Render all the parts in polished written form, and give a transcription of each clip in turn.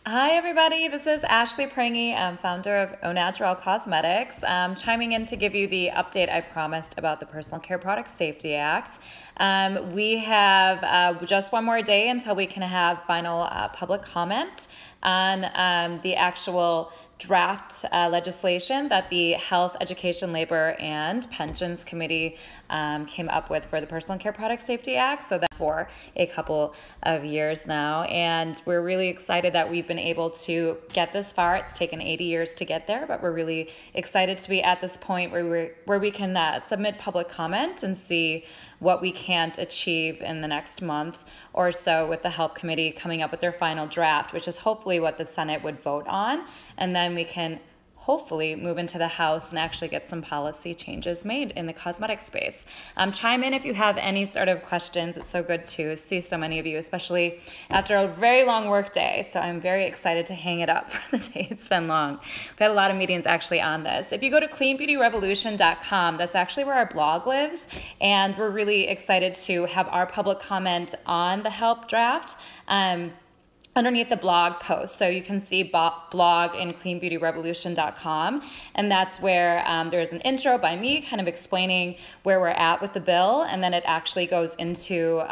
Hi, everybody. This is Ashley Prangy, founder of Au Natural Cosmetics, chiming in to give you the update I promised about the Personal Care Product Safety Act. We have just one more day until we can have final public comment on the actual draft legislation that the Health, Education, Labor, and Pensions Committee came up with for the Personal Care Product Safety Act. So that's for a couple of years now. And we're really excited that we've been able to get this far. It's taken 80 years to get there, but we're really excited to be at this point where we can submit public comment and see what we can't achieve in the next month or so, with the Health Committee coming up with their final draft, which is hopefully what the Senate would vote on. And then we can hopefully move into the House and actually get some policy changes made in the cosmetic space. Chime in if you have any sort of questions. It's so good to see so many of you, especially after a very long work day. So I'm very excited to hang it up for the day. It's been long. We've had a lot of meetings actually on this. If you go to cleanbeautyrevolution.com, that's actually where our blog lives. And we're really excited to have our public comment on the HELP draft underneath the blog post. So you can see blog in cleanbeautyrevolution.com, and that's where there's an intro by me kind of explaining where we're at with the bill, and then it actually goes into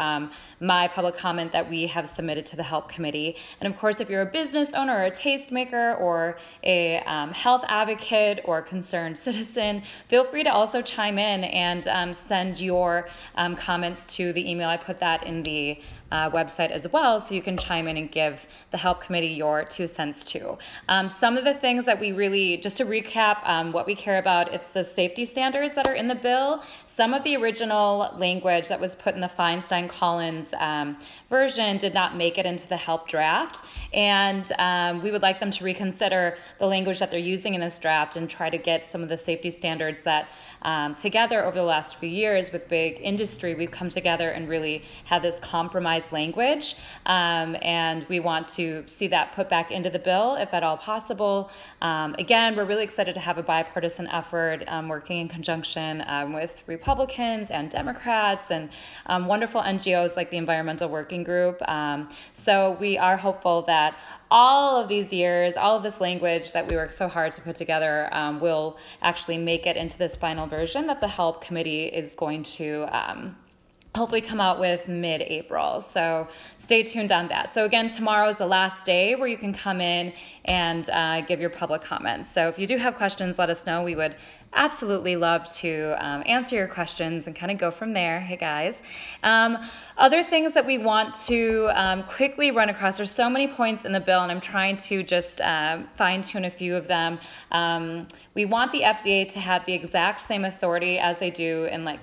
my public comment that we have submitted to the HELP Committee. And of course, if you're a business owner or a tastemaker or a health advocate or concerned citizen, feel free to also chime in and send your comments to the email. I put that in the website as well, so you can chime in and give the HELP Committee your 2 cents too. Some of the things that we really, just to recap what we care about, it's the safety standards that are in the bill. Some of the original language that was put in the Feinstein-Collins version did not make it into the HELP draft, and we would like them to reconsider the language that they're using in this draft and try to get some of the safety standards that together over the last few years with big industry, we've come together and really had this compromise language, and we want to see that put back into the bill if at all possible. Again, we're really excited to have a bipartisan effort working in conjunction with Republicans and Democrats and wonderful NGOs like the Environmental Working Group. So we are hopeful that all of these years, all of this language that we worked so hard to put together will actually make it into this final version that the HELP Committee is going to hopefully come out with mid-April. So stay tuned on that. So again, tomorrow is the last day where you can come in and give your public comments. So if you do have questions, let us know. We would absolutely love to answer your questions and kind of go from there. Hey guys. Other things that we want to quickly run across, there's so many points in the bill and I'm trying to just fine tune a few of them. We want the FDA to have the exact same authority as they do in like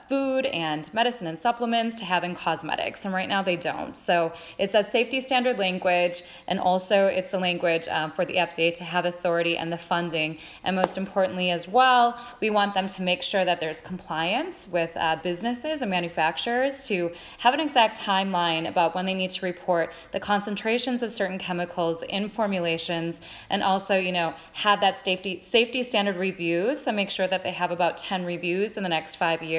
food and medicine and supplements to have in cosmetics, and right now they don't. So it's that safety standard language, and also it's the language for the FDA to have authority and the funding, and most importantly as well, we want them to make sure that there's compliance with businesses and manufacturers to have an exact timeline about when they need to report the concentrations of certain chemicals in formulations, and also, you know, have that safety standard review. So make sure that they have about 10 reviews in the next 5 years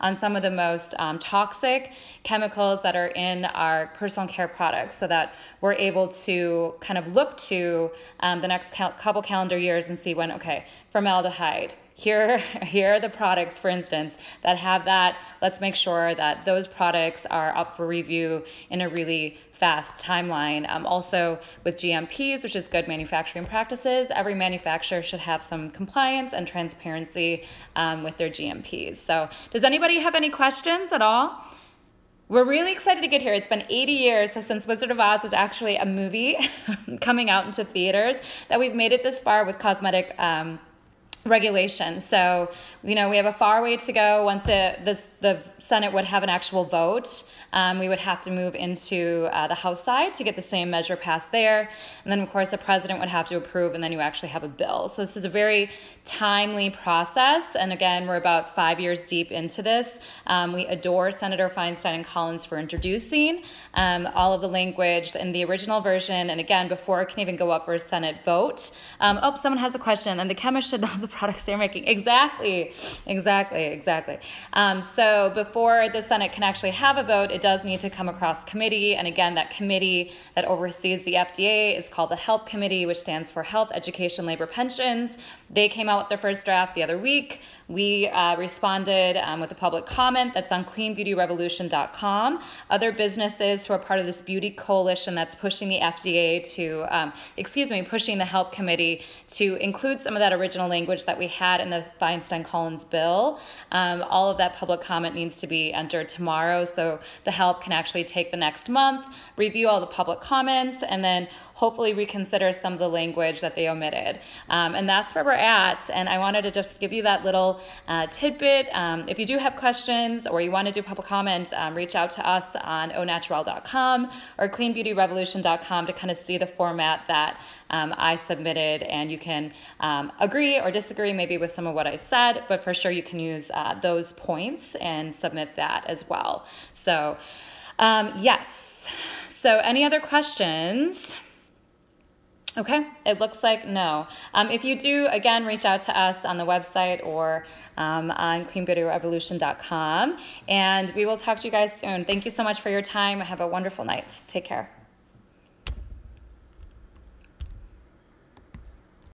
on some of the most toxic chemicals that are in our personal care products, so that we're able to kind of look to the next couple calendar years and see when, okay, formaldehyde, here are the products, for instance, that have that. Let's make sure that those products are up for review in a really fast timeline. Also with GMPs, which is good manufacturing practices, every manufacturer should have some compliance and transparency with their GMPs. So does anybody have any questions at all? We're really excited to get here. It's been 80 years since Wizard of Oz was actually a movie coming out into theaters, that we've made it this far with cosmetic regulation. So, you know, we have a far way to go. Once the Senate would have an actual vote, we would have to move into the House side to get the same measure passed there. And then, of course, the president would have to approve, and then you actually have a bill. So this is a very timely process. And again, we're about 5 years deep into this. We adore Senator Feinstein and Collins for introducing all of the language in the original version. And again, before it can even go up for a Senate vote. Oh, someone has a question. And the chemist should know the products they're making. Exactly. So before the Senate can actually have a vote, it does need to come across committee. And again, that committee that oversees the FDA is called the HELP Committee, which stands for Health, Education, Labor, Pensions. They came out with their first draft the other week. We responded with a public comment that's on cleanbeautyrevolution.com. Other businesses who are part of this beauty coalition that's pushing the FDA to, pushing the HELP Committee to include some of that original language that we had in the Feinstein-Collins bill. All of that public comment needs to be entered tomorrow, so the HELP can actually take the next month, review all the public comments, and then hopefully reconsider some of the language that they omitted. And that's where we're at. And I wanted to just give you that little tidbit. If you do have questions or you want to do public comment, reach out to us on aunaturel.com or cleanbeautyrevolution.com to kind of see the format that I submitted. And you can agree or disagree maybe with some of what I said, but for sure you can use those points and submit that as well. So yes. So any other questions? Okay, it looks like no. If you do, again, reach out to us on the website or on cleanbeautyrevolution.com, and we will talk to you guys soon. Thank you so much for your time. Have a wonderful night. Take care.